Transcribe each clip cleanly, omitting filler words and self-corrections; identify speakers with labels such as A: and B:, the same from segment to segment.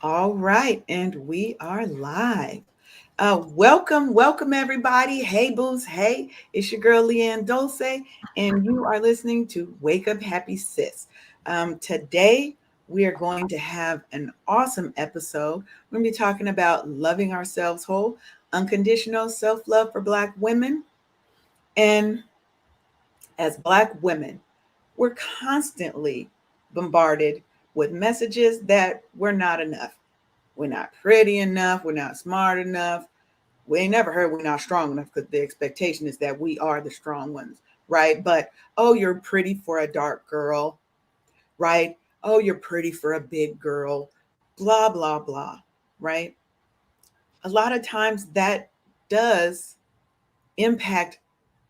A: All right, and we are live. Welcome everybody. Hey booze, hey, it's your girl Leanne Dulce, and you are listening to Wake Up Happy Sis. Today we are going to have an awesome episode. We're going to be talking about loving ourselves whole, unconditional self-love for Black women, and as Black women, we're constantly bombarded with messages that we're not enough. We're not pretty enough. We're not smart enough. We ain't never heard we're not strong enough because the expectation is that we are the strong ones, right? But oh, you're pretty for a dark girl, right? Oh, you're pretty for a big girl, blah, blah, blah, right? A lot of times that does impact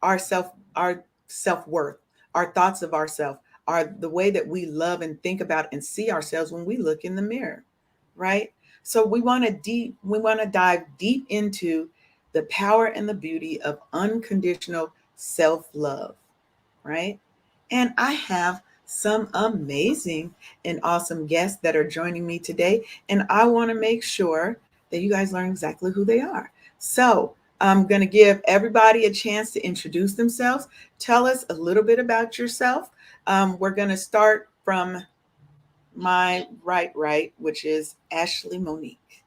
A: our self-worth, our thoughts of ourselves, our the way that we love and think about and see ourselves when we look in the mirror, right? So we want to dive deep into the power and the beauty of unconditional self-love, right? And I have some amazing and awesome guests that are joining me today, and I want to make sure that you guys learn exactly who they are. So I'm going to give everybody a chance to introduce themselves. Tell us a little bit about yourself. We're going to start from my right, which is Ashley Monique.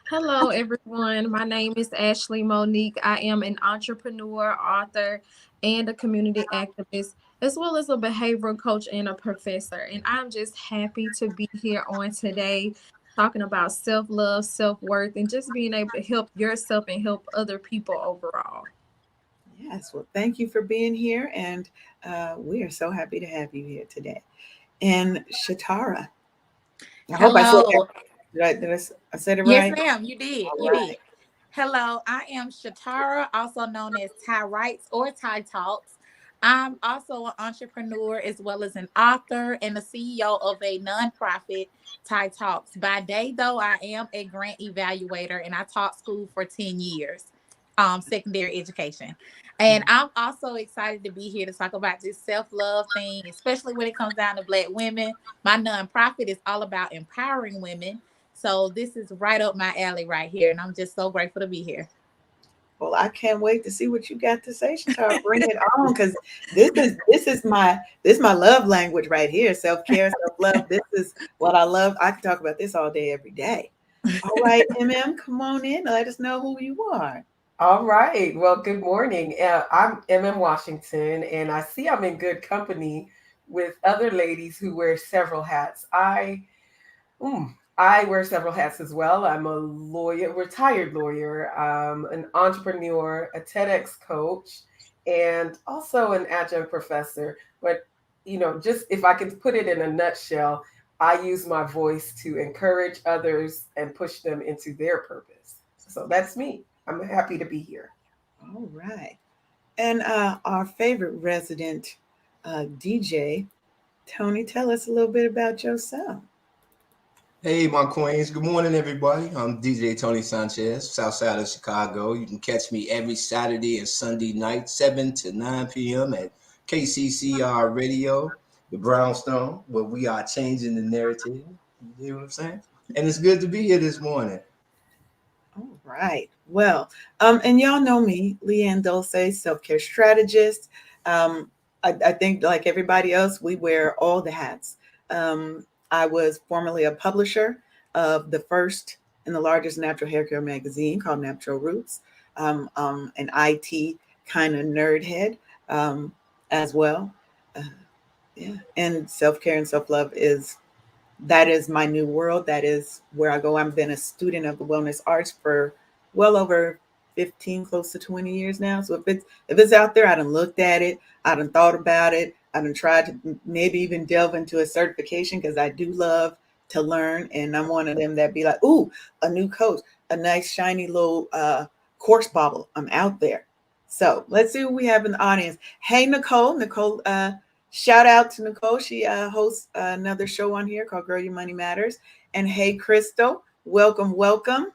B: Hello, everyone. My name is Ashley Monique. I am an entrepreneur, author, and a community activist, as well as a behavioral coach and a professor. And I'm just happy to be here on today talking about self love, self worth, and just being able to help yourself and help other people overall.
A: Yes, well, thank you for being here, and we are so happy to have you here today. And Shatara, I hope I said that.
C: Hello.
A: I said it
C: Yes,
A: right?
C: ma'am. You did.
A: All
C: You
A: right.
C: did. Hello. I am Shatara, also known as Ty Writes or Ty Talks. I'm also an entrepreneur as well as an author and the CEO of a nonprofit, Ty Talks. By day, though, I am a grant evaluator and I taught school for 10 years, secondary education. And I'm also excited to be here to talk about this self love thing, especially when it comes down to Black women. My nonprofit is all about empowering women, so this is right up my alley right here, and I'm just so grateful to be here.
A: Well, I can't wait to see what you got to say, Shatara. Bring it on, because this is my love language right here. Self care, self love. This is what I love. I can talk about this all day, every day. All right, come on in. Let us know who you are.
D: All right. Well, good morning. I'm Emem Washington, and I see I'm in good company with other ladies who wear several hats. Mm, I wear several hats as well. I'm a lawyer, retired lawyer, an entrepreneur, a TEDx coach, and also an adjunct professor. But, just if I can put it in a nutshell, I use my voice to encourage others and push them into their purpose. So that's me. I'm happy to be here.
A: All right. And our favorite resident DJ, Tony, tell us a little bit about yourself.
E: Hey, my queens. Good morning, everybody. I'm DJ Tony Sanchez, south side of Chicago. You can catch me every Saturday and Sunday night, 7 to 9 p.m. at KCCR Radio, the Brownstone, where we are changing the narrative. You hear what I'm saying? And it's good to be here this morning.
A: All right. Well, and y'all know me, Leanne Dulce, self-care strategist. I think like everybody else, we wear all the hats. Um, I was formerly a publisher of the first and the largest natural hair care magazine called Natural Roots. An IT kind of nerd head as well. Uh, yeah, and self-care and self-love is that is my new world. That is where I go. I've been a student of the wellness arts for well over 15, close to 20 years now. So if it's out there, I done looked at it, I done thought about it, I done tried to maybe even delve into a certification because I do love to learn. And I'm one of them that be like, ooh, a new coach, a nice shiny little course bauble. I'm out there. So let's see what we have in the audience. Hey, Nicole. Nicole, shout out to Nicole. She hosts another show on here called Girl Your Money Matters. And hey, Crystal, welcome.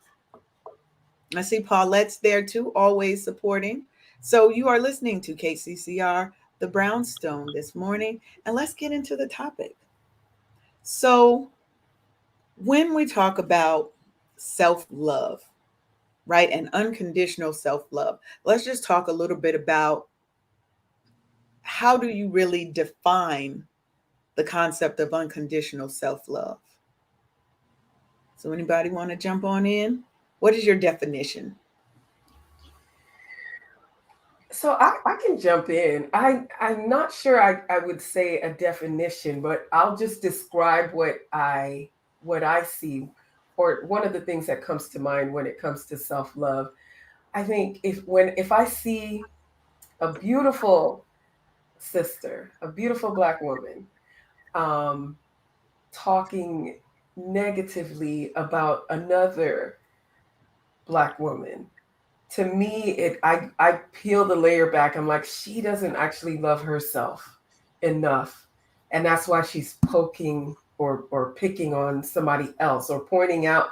A: I see Paulette's there too, always supporting. So you are listening to KCCR, the Brownstone this morning. And let's get into the topic. So, When we talk about self love, right, and unconditional self love, let's just talk a little bit about how do you really define the concept of unconditional self love? So, anybody want to jump on in? What is your definition?
D: So I can jump in. I'm not sure I would say a definition, but I'll just describe what I see, or one of the things that comes to mind when it comes to self-love. I think if I see a beautiful sister, a beautiful black woman, um, talking negatively about another black woman, to me I peel the layer back. I'm like, she doesn't actually love herself enough, and that's why she's poking or picking on somebody else, or pointing out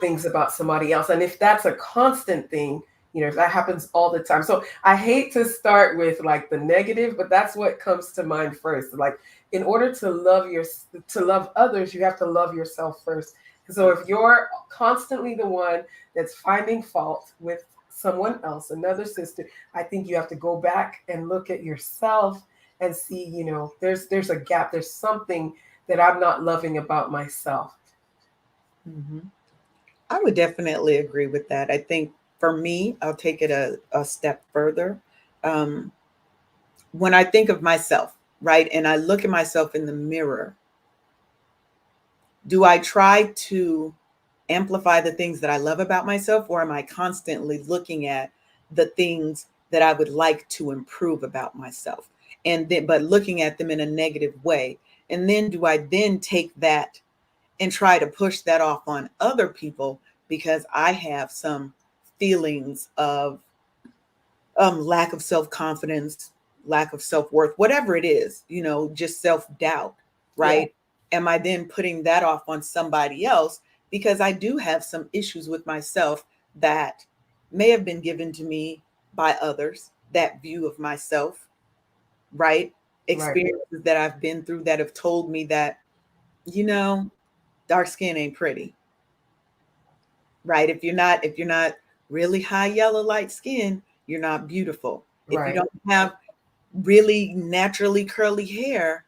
D: things about somebody else. And if that's a constant thing, if that happens all the time. So I hate to start with like the negative, but that's what comes to mind first. Like, in order to love others, you have to love yourself first. So if you're constantly the one that's finding fault with someone else, another sister, I think you have to go back and look at yourself and see, there's a gap. There's something that I'm not loving about myself.
A: Hmm. I would definitely agree with that. I think for me, I'll take it a step further. Um, when I think of myself, right, and I look at myself in the mirror, do I try to amplify the things that I love about myself, or am I constantly looking at the things that I would like to improve about myself? And then, but looking at them in a negative way. And then do I then take that and try to push that off on other people because I have some feelings of lack of self confidence, lack of self worth, whatever it is, just self doubt,
D: Yeah,
A: right? Am I then putting that off on somebody else because I do have some issues with myself that may have been given to me by others, that view of myself, right?
D: right,
A: Experiences that I've been through that have told me that, you know, dark skin ain't pretty, right? If you're not really high yellow light skin, you're not beautiful. If you
D: right,
A: don't have really naturally curly hair,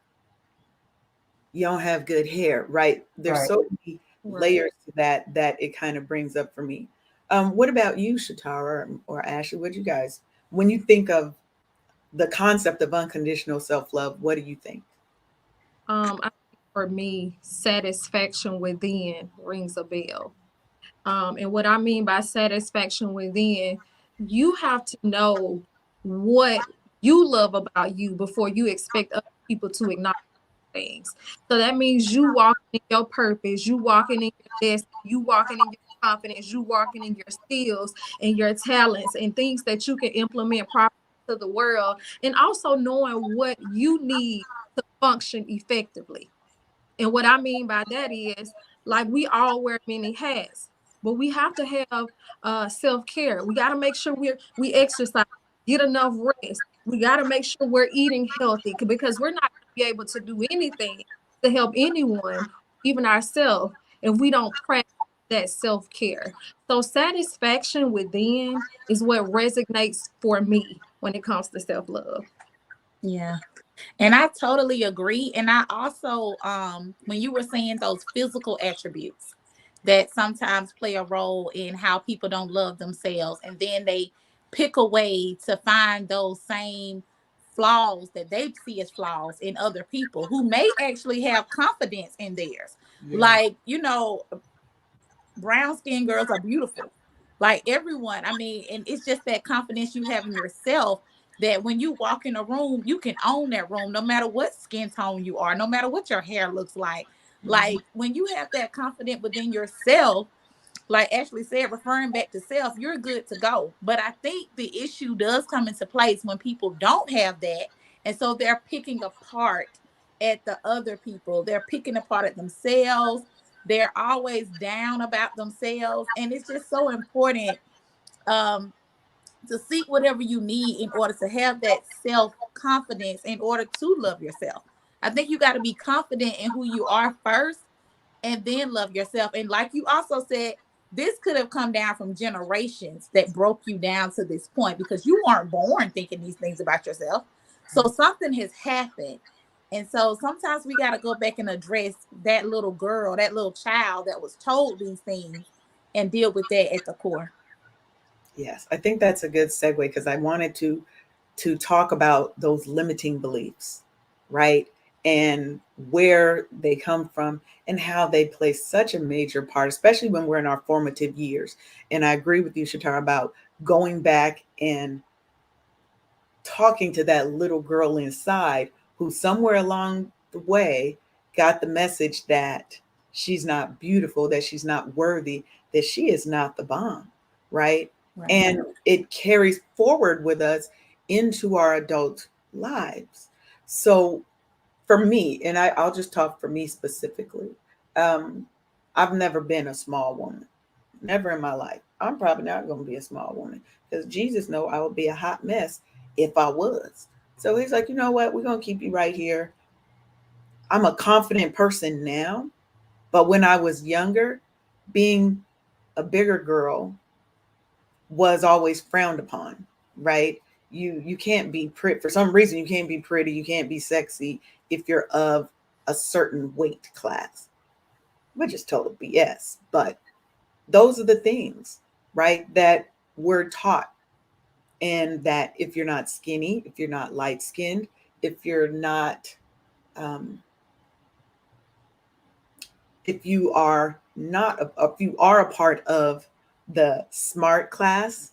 A: you don't have good hair, right? There's
D: right.
A: so many
B: Right.
A: layers to that it kind of brings up for me. What about you, Shatara or Ashley? What you guys, when you think of the concept of unconditional self love, what do you think?
B: I think for me, satisfaction within rings a bell. And what I mean by satisfaction within, you have to know what you love about you before you expect other people to acknowledge things. So that means you walking in your purpose, you walking in your destiny, you walking in your confidence, you walking in your skills and your talents and things that you can implement properly to the world, and also knowing what you need to function effectively. And what I mean by that is, like, we all wear many hats, but we have to have self-care. We got to make sure we exercise, get enough rest. We got to make sure we're eating healthy, because we're not going to be able to do anything to help anyone, even ourselves, if we don't practice that self-care. So satisfaction within is what resonates for me when it comes to self-love.
C: Yeah. And I totally agree. And I also, when you were saying those physical attributes that sometimes play a role in how people don't love themselves, and then they pick a way to find those same flaws that they see as flaws in other people who may actually have confidence in theirs.
E: Yeah.
C: Like, brown skinned girls are beautiful. Like everyone. I mean, and it's just that confidence you have in yourself, that when you walk in a room, you can own that room no matter what skin tone you are, no matter what your hair looks like.
E: Mhm.
C: Like when you have that confidence within yourself, like Ashley said, referring back to self, you're good to go. But I think the issue does come into place when people don't have that. And so they're picking apart at the other people, they're picking apart at themselves. They're always down about themselves. And it's just so important um, to seek whatever you need in order to have that self confidence in order to love yourself. I think you got to be confident in who you are first, and then love yourself. And like you also said, this could have come down from generations that broke you down to this point, because you weren't born thinking these things about yourself. So something has happened. And so sometimes we got to go back and address that little girl, that little child that was told these things, and deal with that at the core.
A: Yes, I think that's a good segue because I wanted to talk about those limiting beliefs, right? And where they come from and how they play such a major part, especially when we're in our formative years. And I agree with you, Shatara, about going back and talking to that little girl inside who somewhere along the way got the message that she's not beautiful, that she's not worthy, that she is not the bomb, right?
C: Right.
A: And it carries forward with us into our adult lives. So for me, and I'll just talk for me specifically, um, I've never been a small woman, never in my life. I'm probably not going to be a small woman because Jesus know I would be a hot mess if I was. So he's like, you know what? We're going to keep you right here. I'm a confident person now, but when I was younger, being a bigger girl was always frowned upon, right? You can't be pretty for some reason. You can't be pretty. You can't be sexy if you're of a certain weight class, which is total BS. But those are the things, right, that we're taught. And that if you're not skinny, if you're not light skinned, if you're not, um, if you are not, if you are a part of the smart class,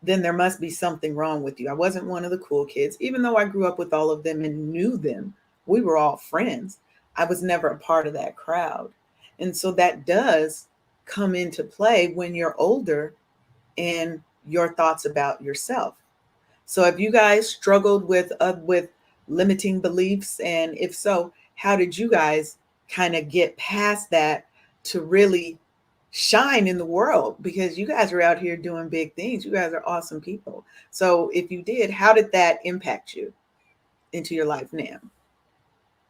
A: then there must be something wrong with you. I wasn't one of the cool kids, even though I grew up with all of them and knew them. We were all friends. I was never a part of that crowd. And so that does come into play when you're older and your thoughts about yourself. So have you guys struggled with limiting beliefs, and if so, how did you guys kind of get past that to really shine in the world, because you guys are out here doing big things. You guys are awesome people. So if you did, how did that impact you into your life now?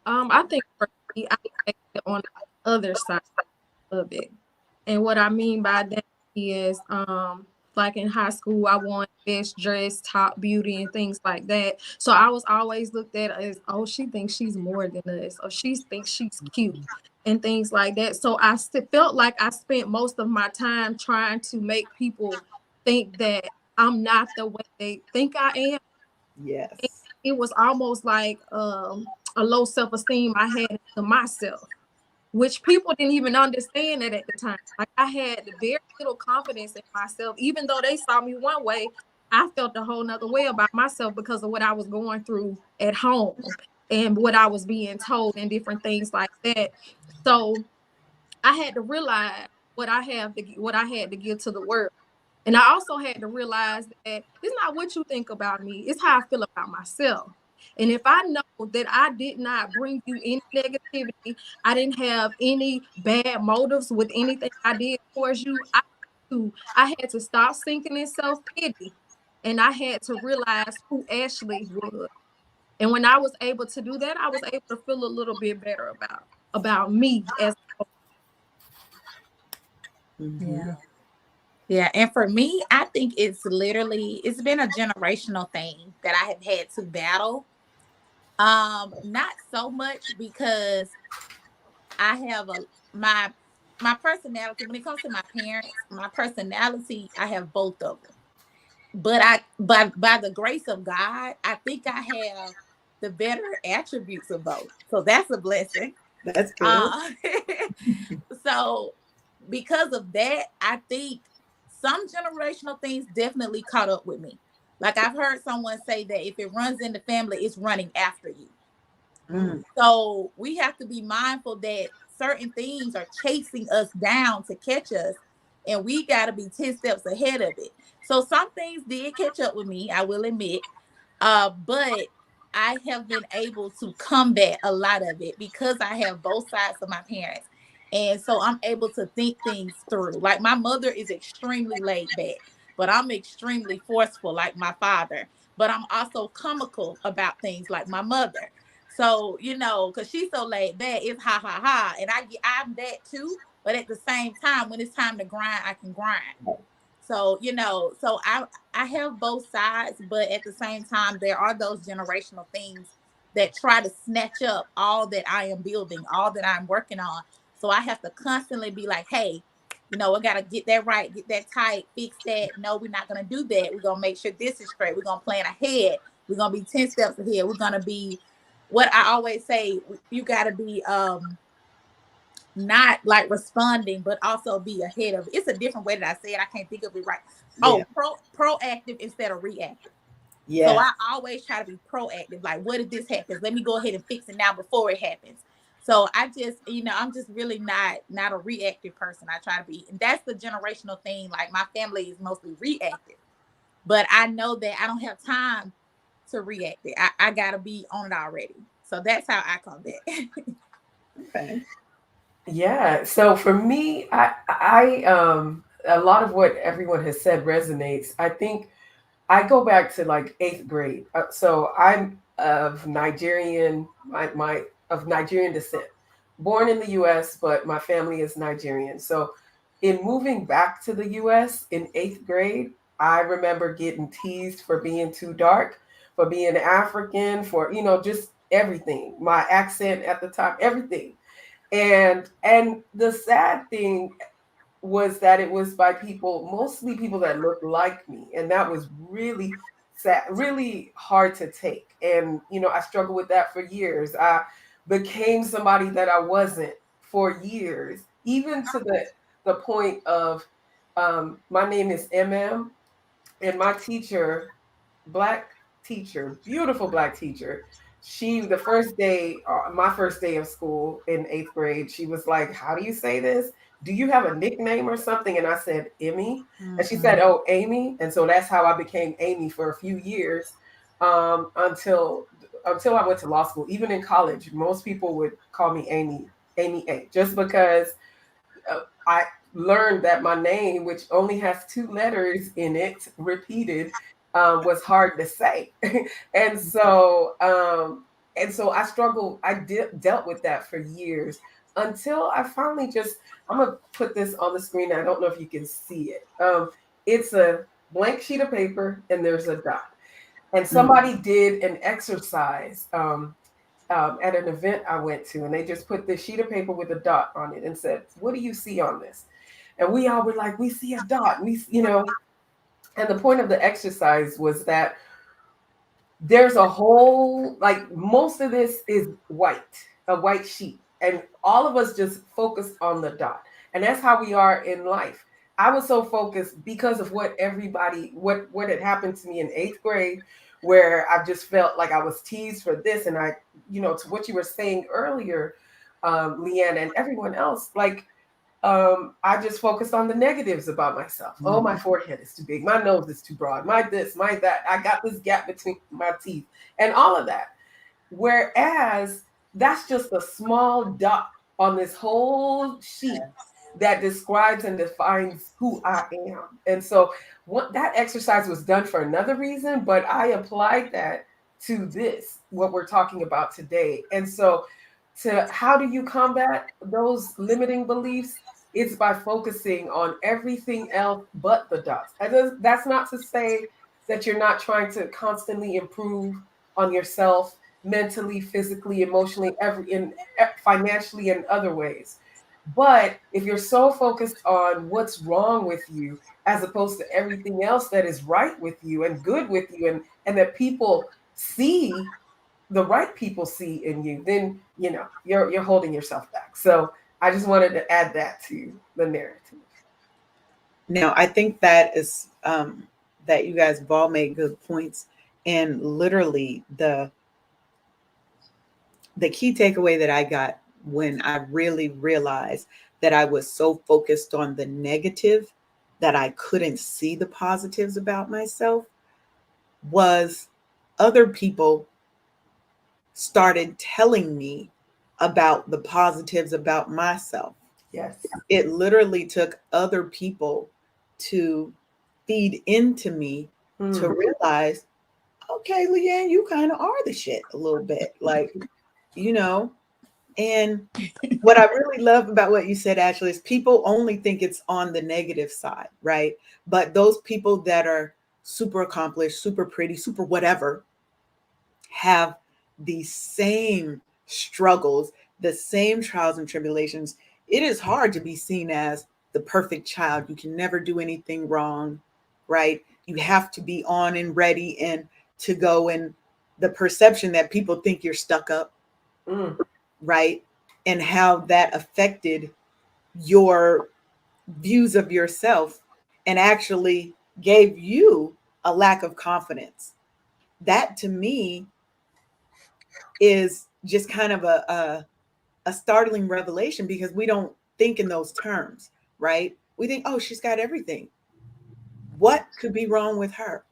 B: I think for me, I take it on the other side of it. And what I mean by that is, like in high school, I won best dress, top beauty, and things like that. So I was always looked at as, oh, she thinks she's more than us, or she thinks she's cute, and things like that. So I felt like I spent most of my time trying to make people think that I'm not the way they think I am. And
A: Yes.
B: it was almost like a low self-esteem I had to myself, which people didn't even understand it at the time. Like I had very little confidence in myself, even though they saw me one way. I felt a whole nother way about myself because of what I was going through at home and what I was being told and different things like that. So I had to realize what I had to give to the world. And I also had to realize that it's not what you think about me, it's how I feel about myself. And if I know that I did not bring you any negativity, I didn't have any bad motives with anything I did towards you, I had to stop sinking in self pity, and I had to realize who Ashley was. And when I was able to do that, I was able to feel a little bit better about me as.
A: Mm-hmm.
C: Yeah. Yeah. And for me, I think it's been a generational thing that I have had to battle. Not so much because I have my personality, when it comes to my parents, my personality, I have both of them. But by the grace of God, I think I have the better attributes of both. So that's a blessing.
A: That's good.
C: Uh, so because of that, I think some generational things definitely caught up with me. Like I've heard someone say that if it runs in the family, it's running after you.
A: Mm.
C: So we have to be mindful that certain things are chasing us down to catch us, and we got to be 10 steps ahead of it. So some things did catch up with me, I will admit. But I have been able to combat a lot of it because I have both sides of my parents. And so I'm able to think things through. Like my mother is extremely laid back, but I'm extremely forceful like my father. But I'm also comical about things like my mother. So, because she's so laid back, it's ha ha ha. And I'm that too. But at the same time, when it's time to grind, I can grind. So, so I have both sides, but at the same time, there are those generational things that try to snatch up all that I am building, all that I'm working on. So I have to constantly be like, hey, I got to get that right, get that tight, fix that. No, we're not going to do that. We're going to make sure this is straight. We're going to plan ahead. We're going to be 10 steps ahead. We're going to be what I always say, you got to be not like responding, but also be ahead of it. It's a different way that I say it. I can't think of it right.
A: Yeah.
C: Oh, proactive instead of reactive. So
A: Yeah.
C: I always try to be proactive. Like, what if this happens? Let me go ahead and fix it now before it happens. So I just, I'm just really not a reactive person. I try to be, and that's the generational thing. Like my family is mostly reactive, but I know that I don't have time to react it. I gotta be on it already. So that's how I come back.
A: Okay.
D: Yeah. So for me, I a lot of what everyone has said resonates. I think I go back to like eighth grade. So I'm of Nigerian, my of Nigerian descent, born in the U.S., but my family is Nigerian. So in moving back to the U.S. in eighth grade, I remember getting teased for being too dark, for being African, for just everything. My accent at the time, everything. And the sad thing was that it was by people, mostly people that looked like me, and that was really sad, really hard to take. And I struggled with that for years. I became somebody that I wasn't for years, even to the point of my name is Emem, and my teacher, black teacher, beautiful black teacher. She, the first day, my first day of school in eighth grade, she was like, "How do you say this? Do you have a nickname or something?" And I said, "Emmy." And she said,
C: Mhm.
D: "Oh, Amy." And so that's how I became Amy for a few years, until I went to law school. Even in college, most people would call me Amy, Amy A, just because I learned that my name, which only has two letters in it, repeated, was hard to say, and so I struggled. Dealt with that for years until I finally just. I'm gonna put this on the screen. I don't know if you can see it. It's a blank sheet of paper, and there's a dot. And
A: Mhm.
D: somebody did an exercise. At an event I went to, and they just put this sheet of paper with a dot on it and said, "What do you see on this?" And we all were like, "We see a dot." And the point of the exercise was that there's a whole, like, most of this is white, a white sheet, and all of us just focused on the dot. And that's how we are in life. I was so focused because of what had happened to me in eighth grade, where I just felt like I was teased for this. And to what you were saying earlier, Leanne, and everyone else, like, I just focused on the negatives about myself. Oh, my
A: Mhm.
D: forehead is too big. My nose is too broad. My this, my that. I got this gap between my teeth, and all of that. Whereas that's just a small dot on this whole sheet that describes and defines who I am. And so, what that exercise was done for another reason, but I applied that to this, what we're talking about today. And so, to how do you combat those limiting beliefs? It's by focusing on everything else but the dots. That's not to say that you're not trying to constantly improve on yourself mentally, physically, emotionally, financially, and other ways. But if you're so focused on what's wrong with you, as opposed to everything else that is right with you and good with you, and that people see, the right people see in you, then you're holding yourself back. So I just wanted to add that to the narrative.
A: Now, I think that is that you guys have all made good points, and literally the key takeaway that I got when I really realized that I was so focused on the negative that I couldn't see the positives about myself was other people started telling me about the positives about myself.
D: Yes.
A: It literally took other people to feed into me to
D: Hmm.
A: realize, okay, Leanne, you kind of are the shit a little bit. Like, you know, and what I really love about what you said, Ashley, is people only think it's on the negative side, right? But those people that are super accomplished, super pretty, super whatever, have the same struggles, the same trials and tribulations. It is hard to be seen as the perfect child. You can never do anything wrong, right? You have to be on and ready and to go, and the perception that people think you're stuck up,
D: Mm.
A: right? And how that affected your views of yourself and actually gave you a lack of confidence. That to me is just kind of a startling revelation because we don't think in those terms, right? We think, oh, she's got everything. What could be wrong with her?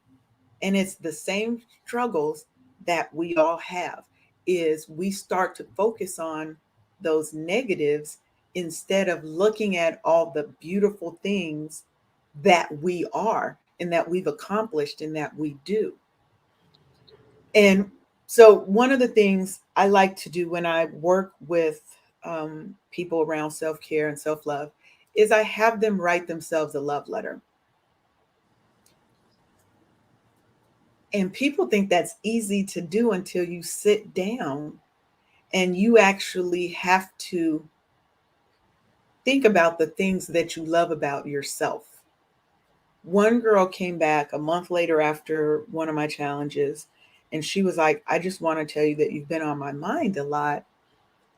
A: And it's the same struggles that we all have, is we start to focus on those negatives instead of looking at all the beautiful things that we are and that we've accomplished and that we do. And so one of the things I like to do when I work with people around self-care and self-love is I have them write themselves a love letter. And people think that's easy to do until you sit down and you actually have to think about the things that you love about yourself. One girl came back a month later after one of my challenges, and she was like, I just want to tell you that you've been on my mind a lot.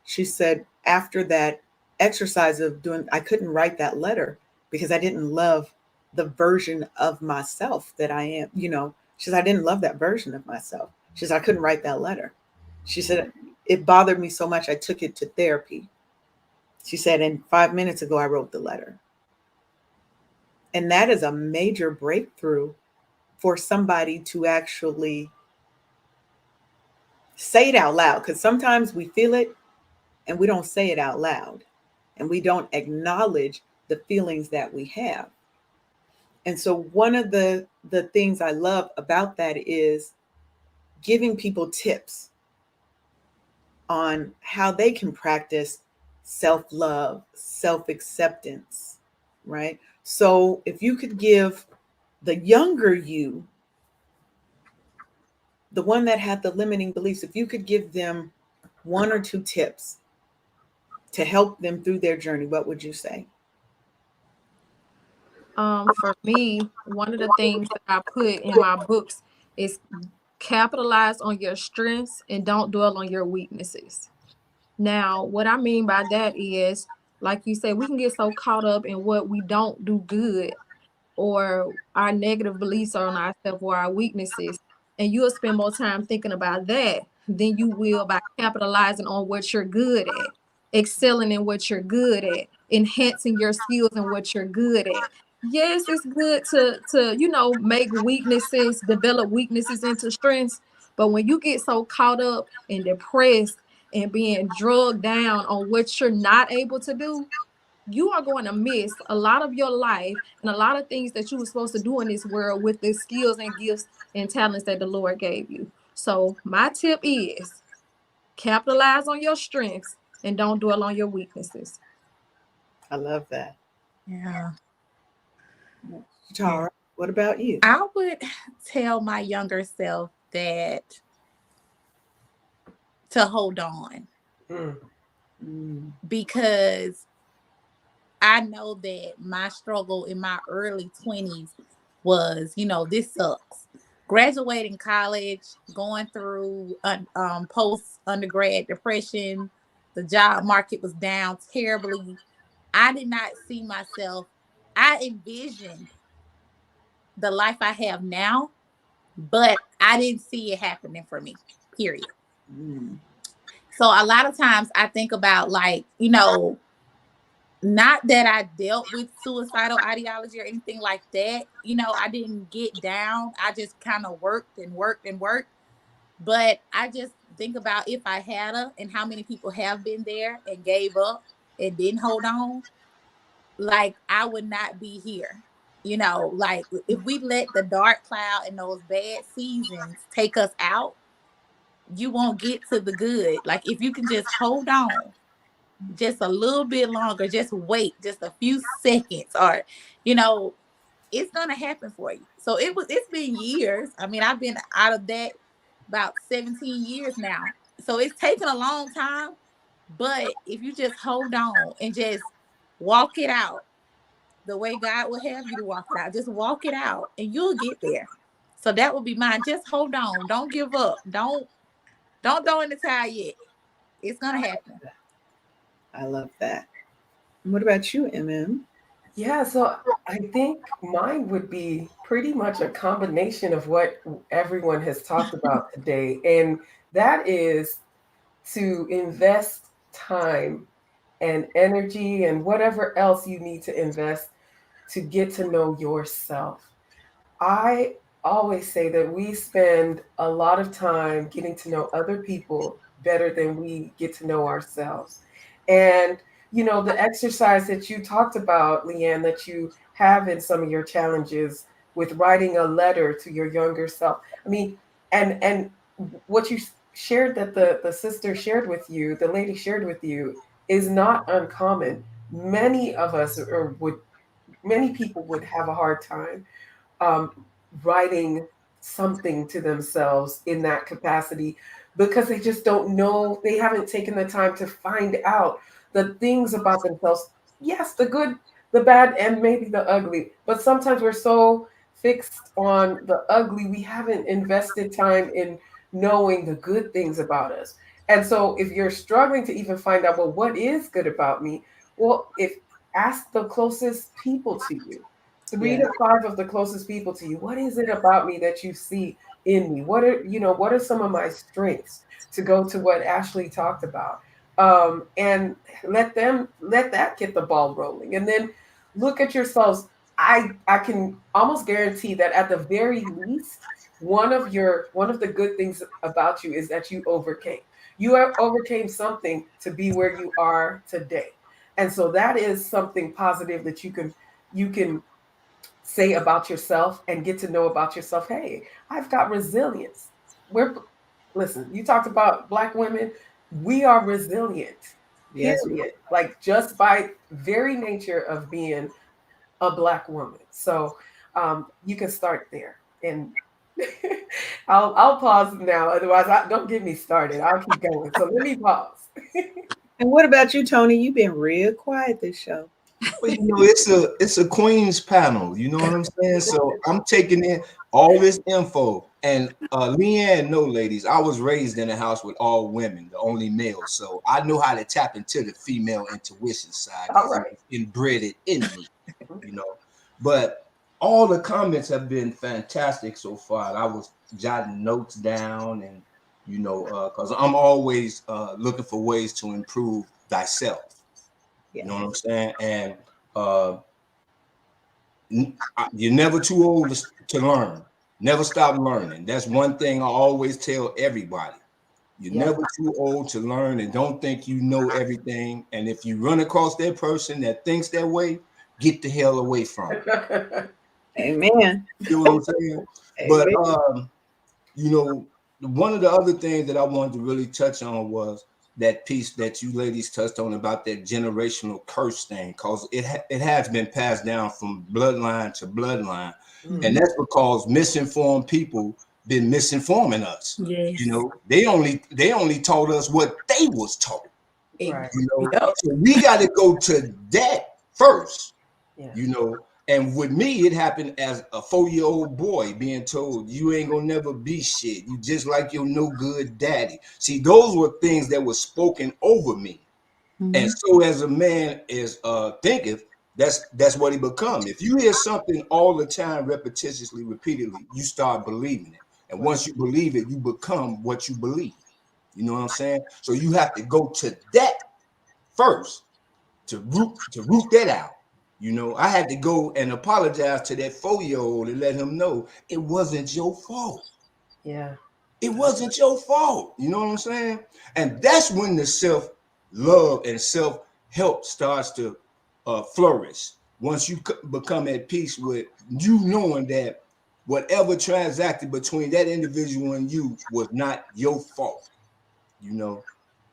A: She said, after that exercise of doing, I couldn't write that letter because I didn't love the version of myself that I am. She said, I didn't love that version of myself. She said, I couldn't write that letter. She said, it bothered me so much, I took it to therapy. She said, and 5 minutes ago, I wrote the letter. And that is a major breakthrough for somebody to actually say it out loud. Because sometimes we feel it and we don't say it out loud, and we don't acknowledge the feelings that we have. And so one of the things I love about that is giving people tips on how they can practice self-love, self-acceptance, right? So if you could give the younger you, the one that had the limiting beliefs, if you could give them one or two tips to help them through their journey, what would you say?
B: For me, one of the things that I put in my books is capitalize on your strengths and don't dwell on your weaknesses. Now, what I mean by that is, like you said, we can get so caught up in what we don't do good or our negative beliefs on ourselves or our weaknesses. And you'll spend more time thinking about that than you will by capitalizing on what you're good at, excelling in what you're good at, enhancing your skills in what you're good at. Yes, it's good to make weaknesses, develop weaknesses into strengths. But when you get so caught up and depressed and being drugged down on what you're not able to do, you are going to miss a lot of your life and a lot of things that you were supposed to do in this world with the skills and gifts and talents that the Lord gave you. So my tip is capitalize on your strengths and don't dwell on your weaknesses.
A: I love that.
C: Yeah. Yeah.
A: Tara, what about you?
C: I would tell my younger self that to hold on,
D: Mm.
A: Mm,
C: because I know that my struggle in my early 20s was, this sucks. Graduating college, going through post undergrad depression, the job market was down terribly. I did not see myself. I envisioned the life I have now, but I didn't see it happening for me, period.
A: mm,
C: So a lot of times I think about, like, not that I dealt with suicidal ideology or anything like that. I didn't get down. I just kind of worked and worked and worked. But I just think about if I had a, and how many people have been there and gave up and didn't hold on, like I would not be here. Like if we let the dark cloud and those bad seasons take us out, you won't get to the good. Like if you can just hold on just a little bit longer, just wait just a few seconds, or you know, it's gonna happen for you. So it's been years. I mean, I've been out of that about 17 years now. So it's taken a long time. But if you just hold on and just walk it out the way God will have you to walk it out, just walk it out and you'll get there. So that would be mine. Just hold on. Don't give up. Don't throw in the towel yet. It's gonna happen.
A: I love that. What about you, MM?
D: Yeah, so I think mine would be pretty much a combination of what everyone has talked about today. And that is to invest time and energy and whatever else you need to invest to get to know yourself. I always say that we spend a lot of time getting to know other people better than we get to know ourselves. And, the exercise that you talked about, Leanne, that you have in some of your challenges with writing a letter to your younger self. I mean, and what you shared that the sister shared with you, the lady shared with you, is not uncommon. Many of us, or would many people would have a hard time um, writing something to themselves in that capacity because they just don't know, they haven't taken the time to find out the things about themselves. Yes, the good, the bad, and maybe the ugly. But sometimes we're so fixed on the ugly, we haven't invested time in knowing the good things about us. And so if you're struggling to even find out, well, what is good about me? Well, if ask the closest people to you, three
A: Yeah.
D: to five of the closest people to you. What is it about me that you see in me? What are some of my strengths, to go to what Ashley talked about? And let that get the ball rolling. And then look at yourselves. I can almost guarantee that at the very least, one of the good things about you is that you overcame. You have overcame something to be where you are today. And so that is something positive that you can say about yourself and get to know about yourself. Hey, I've got resilience. We're Listen, you talked about Black women. We are resilient,
A: Yes.
D: period. Like just by very nature of being a Black woman. So you can start there. And I'll pause now. Otherwise, don't get me started. I'll keep going. So let me pause.
A: And what about you, Tony? You've been real quiet this show.
E: Well, it's a queen's panel. You know what I'm saying? So I'm taking in all this info. And Leanne, no, ladies, I was raised in a house with all women, the only male. So I know how to tap into the female intuition side
D: All
E: because it
D: right.
E: was inbred in me. You know, but all the comments have been fantastic so far. I was jotting notes down, and because I'm always looking for ways to improve thyself.
A: Yeah.
E: You know what I'm saying? And uh, you're never too old to learn. Never stop learning. That's one thing I always tell everybody. You're
D: Yeah.
E: never too old to learn, and don't think you know everything. And if you run across that person that thinks that way, get the hell away from them.
A: Amen.
E: You know what I'm saying? But
A: Amen.
E: you know, one of the other things that I wanted to really touch on was that piece that you ladies touched on about that generational curse thing, because it has been passed down from bloodline to bloodline, and
D: Mm.
E: that's because misinformed people been misinforming us. You
C: Yes.
E: know, they only taught us what they was taught.
D: Right.
E: You know,
C: Yep.
E: so we got to go to that first.
D: Yeah.
E: You know, and with me, it happened as a 4-year-old boy being told, you ain't gonna never be shit. You just like your no good daddy. See, those were things that were spoken over me. And
C: Mhm.
E: so as a man is thinketh, that's what he become. If you hear something all the time, repetitiously, repeatedly, you start believing it. And
D: Right.
E: once you believe it, you become what you believe. You know what I'm saying? So you have to go to that first to root that out. You know, I had to go and apologize to that 4-year-old and let him know it wasn't your fault.
D: Yeah.
E: It wasn't your fault. You know what I'm saying? And that's when the self love and self help starts to flourish. Once you become at peace with you knowing that whatever transacted between that individual and you was not your fault, you know.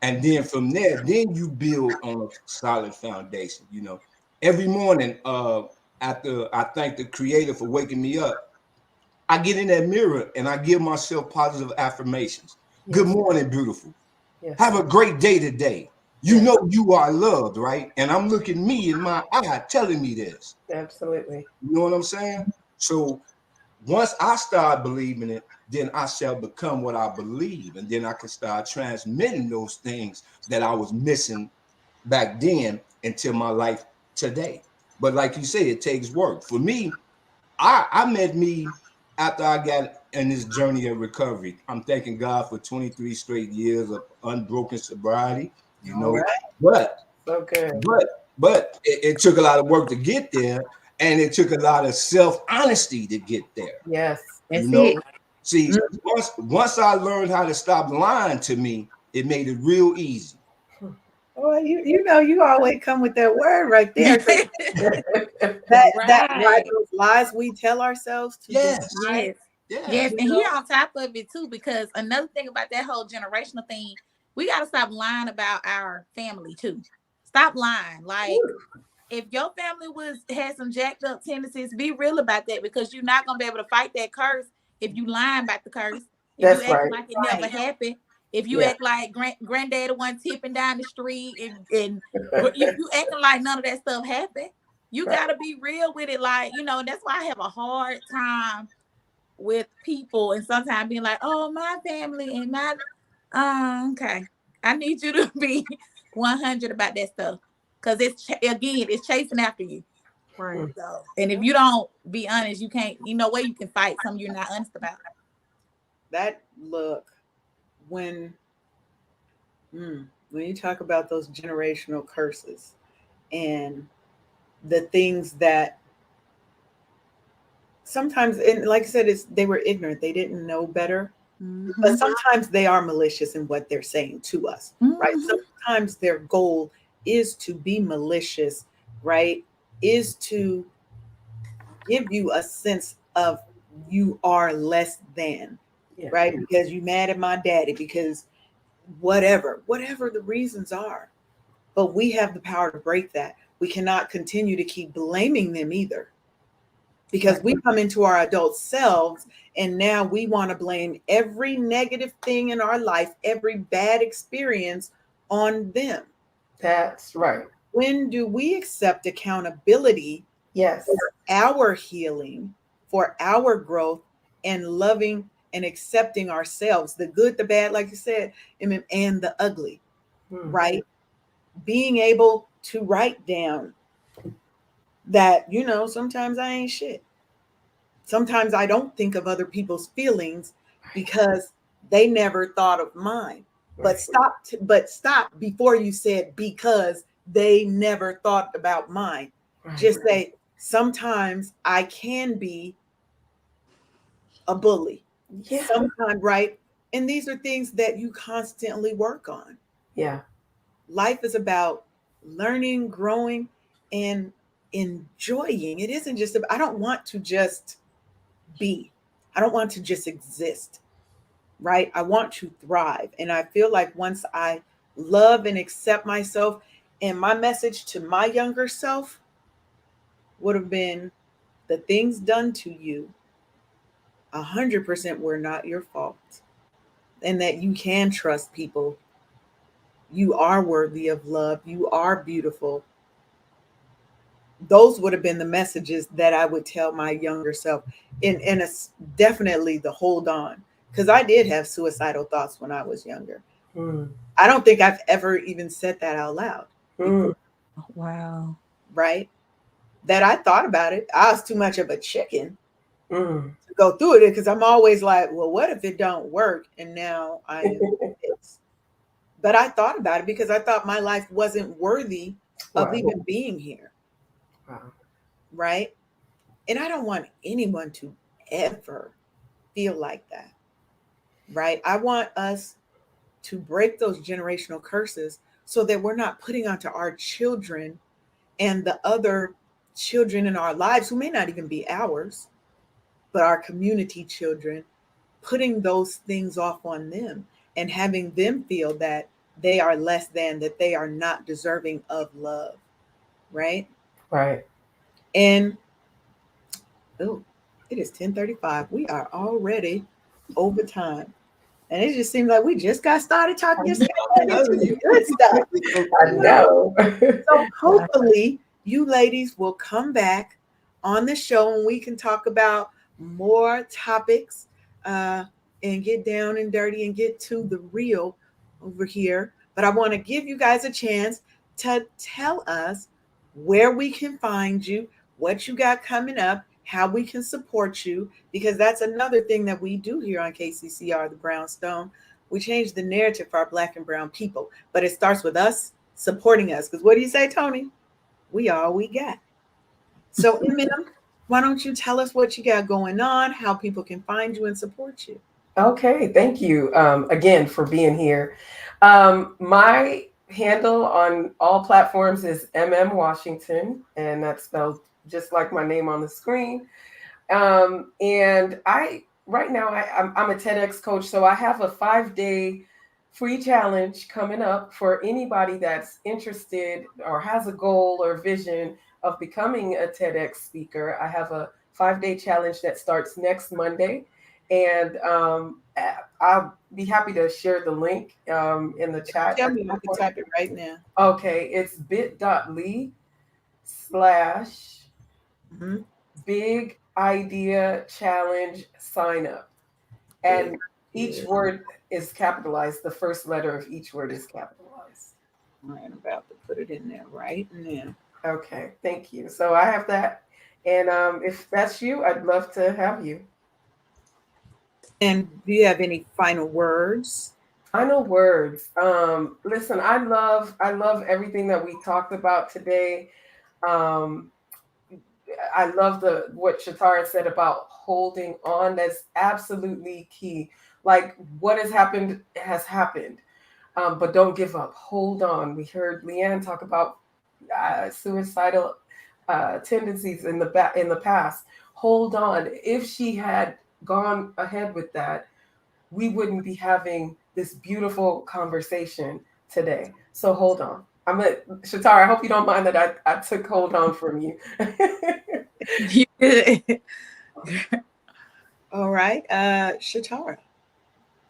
E: And then from there, then you build on a solid foundation, you know. Every morning, after I thank the Creator for waking me up, I get in that mirror and I give myself positive affirmations. Good
D: Yes.
E: morning, beautiful.
D: Yes.
E: Have a great day today. You
D: Yes.
E: know you are loved, right? And I'm looking me in my eye telling me this.
D: Absolutely.
E: You know what I'm saying? So once I start believing it, then I shall become what I believe. And then I can start transmitting those things that I was missing back then into my life today. But like you say, it takes work. For me, I met me after I got in this journey of recovery. I'm thanking God for 23 straight years of unbroken sobriety, you
A: All
E: know.
A: right.
E: But
D: So good.
E: but it took a lot of work to get there, and it took a lot of self-honesty to get there.
D: Yes.
E: You
C: That's
E: know,
C: it.
E: see,
A: Mm.
E: once I learned how to stop lying to me, it made it real easy.
A: Well, you know, you always come with that word right there. 'Cause that why
C: Right.
A: those lies we tell ourselves to
E: Yes,
A: decide,
C: Yes.
E: yes,
C: Yes.
A: you
C: And
A: know,
C: he on top of it too, because another thing about that whole generational thing, we gotta stop lying about our family too. Stop lying. Like if your family had some jacked up tendencies, be real about that, because you're not gonna be able to fight that curse if you lying about the curse. If you
D: That's
C: acting
D: right.
C: like it never
A: right.
C: happened, if you
D: Yeah.
C: act like granddaddy one tipping down the street, and if you acting like none of that stuff happened, you
D: Right.
C: gotta be real with it. Like, that's why I have a hard time with people, and sometimes being like, "Oh, my family and my okay." I need you to be 100 about that stuff, because it's chasing after you.
B: Right.
D: Mm.
C: So, and if you don't be honest, you can't. No way you can fight something you're not honest about.
A: That look when when you talk about those generational curses and the things that sometimes, and like I said, they were ignorant, they didn't know better, but
C: Mm-hmm.
A: sometimes they are malicious in what they're saying to us, right?
C: Mm-hmm.
A: Sometimes their goal is to be malicious, right? Is to give you a sense of you are less than,
D: Yeah.
A: right? Because you mad at my daddy, because whatever the reasons are. But we have the power to break that. We cannot continue to keep blaming them either, because
D: Right.
A: we come into our adult selves and now we want to blame every negative thing in our life, every bad experience on them.
D: That's right.
A: When do we accept accountability
D: Yes.
A: for our healing, for our growth, and loving and accepting ourselves, the good, the bad, like you said, and the ugly,
D: Mm.
A: right? Being able to write down that, sometimes I ain't shit. Sometimes I don't think of other people's feelings because they never thought of mine. But
D: Right.
A: stop before you said because they never thought about mine.
D: Right.
A: Just say sometimes I can be a bully.
D: Yeah.
A: Sometimes, right? And these are things that you constantly work on.
D: Yeah.
A: Life is about learning, growing, and enjoying. It isn't just about, I don't want to just be. I don't want to just exist, right? I want to thrive. And I feel like once I love and accept myself, and my message to my younger self would have been the things done to you 100% were not your fault. And that you can trust people. You are worthy of love. You are beautiful. Those would have been the messages that I would tell my younger self. And it's definitely the hold on, because I did have suicidal thoughts when I was younger.
D: Mm.
A: I don't think I've ever even said that out loud before,
D: Mm.
C: Wow.
A: right? That I thought about it. I was too much of a chicken
D: Mm.
A: to go through it, because I'm always like, well, what if it don't work? And now I am this. But I thought about it because I thought my life wasn't worthy of
D: Wow.
A: even being here,
D: Wow.
A: right? And I don't want anyone to ever feel like that, right? I want us to break those generational curses so that we're not putting onto our children and the other children in our lives who may not even be ours, but our community children, putting those things off on them and having them feel that they are less than, that they are not deserving of love, right?
D: Right.
A: And oh, it is 10:35. We are already over time. And it just seems like we just got started talking, just got right into
E: Telling
A: the
E: you.
A: good stuff.
D: I know.
A: So hopefully you ladies will come back on the show and we can talk about more topics, uh, and get down and dirty and get to the real over here. But I want to give you guys a chance to tell us where we can find you, what you got coming up, how we can support you, because that's another thing that we do here on KCCR, the Brownstone. We change the narrative for our Black and Brown people, but it starts with us supporting us. Because what do you say, Tony? We are all we got. So, Eminem, why don't you tell us what you got going on, how people can find you and support you?
D: Okay, thank you again for being here. My handle on all platforms is Washington, and that's spelled just like my name on the screen. And right now, I'm a TEDx coach, so I have a 5-day free challenge coming up for anybody that's interested or has a goal or vision of becoming a TEDx speaker. I have a 5-day challenge that starts next Monday. And I'll be happy to share the link in the chat.
A: Tell me, I can type it right now.
D: Okay, it's bit.ly/.
A: Mm-hmm.
D: Big Idea Challenge sign up. And each word is capitalized. The first letter of each word is capitalized.
A: All right, I'm about to put it in there right now.
D: Okay, thank you. So I have that. And if that's you, I'd love to have you.
A: And do you have any final words?
D: Final words. Listen, I love everything that we talked about today. Um, I love the what Shatara said about holding on. That's absolutely key. Like what has happened, but don't give up. Hold on. We heard Leanne talk about suicidal tendencies in the past. Hold on. If she had gone ahead with that, we wouldn't be having this beautiful conversation today. So hold on. Shatara, I hope you don't mind that I took hold on from you.
C: You good.
A: All right, Shatara.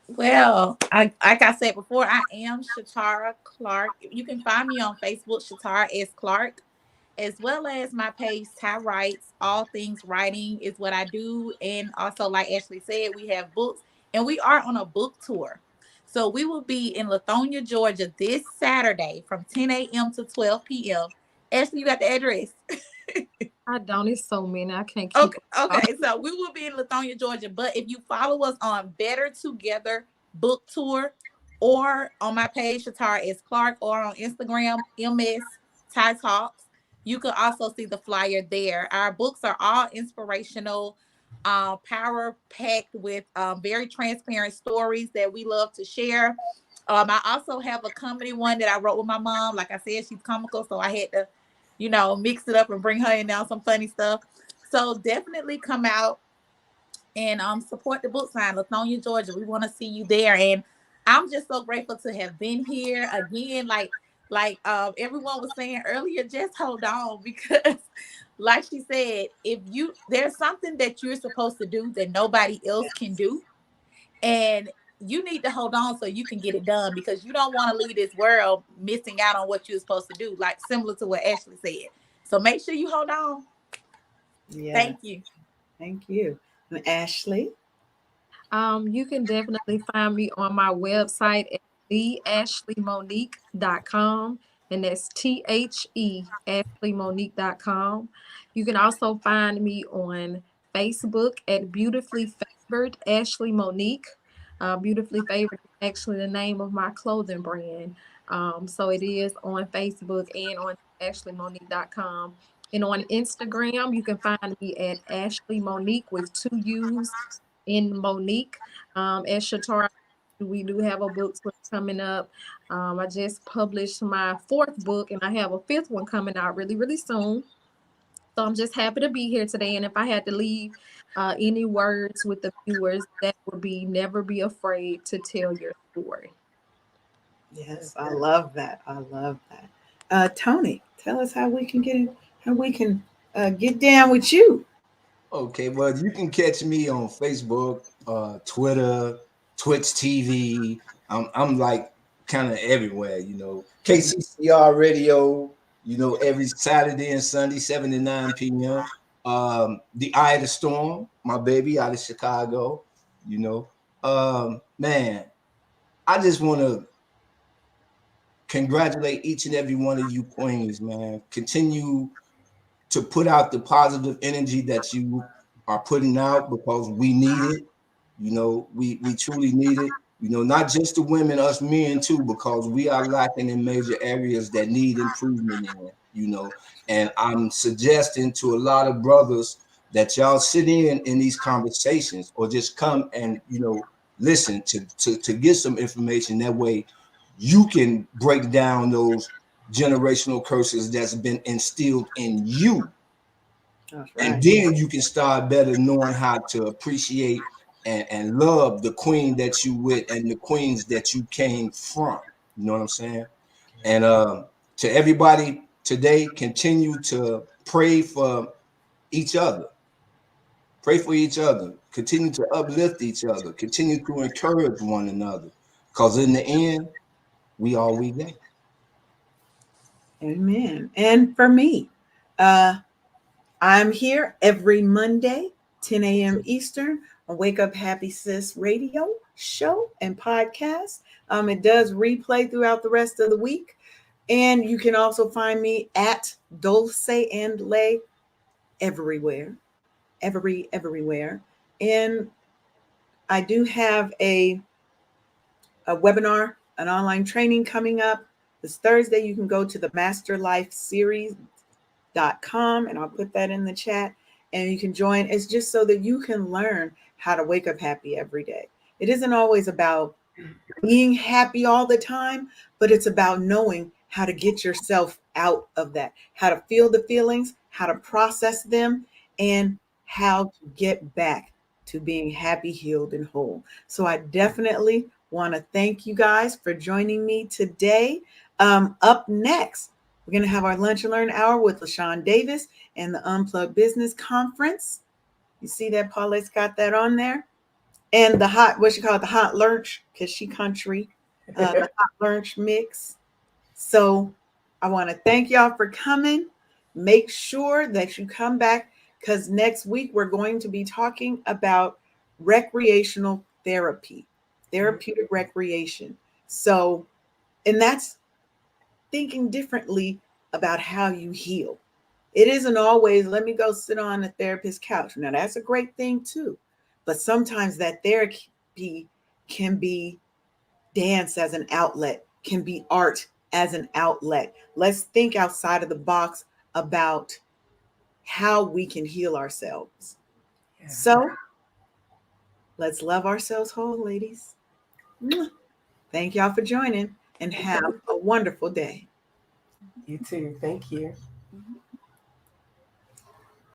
C: Well, like I said before, I am Shatara Clark. You can find me on Facebook, Shatara S. Clark, as well as my page, Ty Writes. All things writing is what I do. And also, like Ashley said, we have books and we are on a book tour. So we will be in Lithonia, Georgia this Saturday from 10 a.m. to 12 p.m. Ashley, you got the address?
B: I don't. It's so many. I can't keep
C: Okay,
B: up.
C: okay. So we will be in Lithonia, Georgia. But if you follow us on Better Together Book Tour or on my page, Shatara S. Clark, or on Instagram, MS Ty Talks, you can also see the flyer there. Our books are all inspirational, power packed with very transparent stories that we love to share. I also have a comedy one that I wrote with my mom. Like I said, she's comical, so I had to, mix it up and bring her in now some funny stuff. So definitely come out and support the book sign, Lithonia, Georgia. We want to see you there. And I'm just so grateful to have been here again. Like everyone was saying earlier, just hold on because like she said, if there's something that you're supposed to do that nobody else can do, and you need to hold on so you can get it done because you don't want to leave this world missing out on what you're supposed to do, like similar to what Ashley said. So make sure you hold on.
A: Yeah,
C: Thank you.
A: thank you. And Ashley.
B: You can definitely find me on my website at theashleymonique.com, and that's TheAshleyMonique.com. You can also find me on Facebook at Beautifully Favored Ashley Monique. Beautifully Favored is actually the name of my clothing brand. So it is on Facebook and on AshleyMonique.com. And on Instagram, you can find me at Ashley Monique with two U's in Monique. As Shatara, we do have a book tour coming up. I just published my fourth book, and I have a fifth one coming out really, really soon. So I'm just happy to be here today. And if I had to leave any words with the viewers, that would be never be afraid to tell your story.
A: Yes, I love that. I love that. Tony, tell us how we can get down with you.
E: Okay, well, you can catch me on Facebook, Twitter, Twitch TV. I'm like kind of everywhere, KCCR Radio, every Saturday and Sunday, 7 to 9 p.m. The Eye of the Storm, my baby out of Chicago, you know. Man, I just want to congratulate each and every one of you queens, man. Continue to put out the positive energy that you are putting out because we need it. We truly need it. Not just the women, us men too, because we are lacking in major areas that need improvement in. And I'm suggesting to a lot of brothers that y'all sit in these conversations or just come and listen to get some information. That way you can break down those generational curses that's been instilled in you,
A: That's
E: and
A: right.
E: then you can start better knowing how to appreciate and love the queen that you with and the queens that you came from. You know what I'm saying? And to everybody today, continue to pray for each other. Pray for each other. Continue to uplift each other. Continue to encourage one another. Because in the end, we all we got.
A: Amen. And for me, uh, I'm here every Monday, 10 a.m. Eastern, on Wake Up Happy Sis radio show and podcast. It does replay throughout the rest of the week. And you can also find me at Dulce and Lay everywhere, everywhere. And I do have a webinar, an online training coming up this Thursday. You can go to the masterlifeseries.com and I'll put that in the chat and you can join. It's just so that you can learn how to wake up happy every day. It isn't always about being happy all the time, but it's about knowing how to get yourself out of that, how to feel the feelings, how to process them, and how to get back to being happy, healed, and whole. So I definitely want to thank you guys for joining me today. Up next, we're going to have our lunch and learn hour with LaShawn Davis and the Unplugged Business Conference. You see that Paulette's got that on there? And the hot, what you call it, the hot lunch, because she country, the hot lunch mix. So I want to thank y'all for coming. Make sure that you come back because next week we're going to be talking about recreational therapy, therapeutic recreation. So, and that's thinking differently about how you heal. It isn't always, let me go sit on a therapist's couch. Now, that's a great thing too. But sometimes that therapy can be dance as an outlet, can be art as an outlet. Let's think outside of the box about how we can heal ourselves.
D: Yeah.
A: So let's love ourselves whole, ladies. Thank y'all for joining and have a wonderful day.
D: You too. Thank you.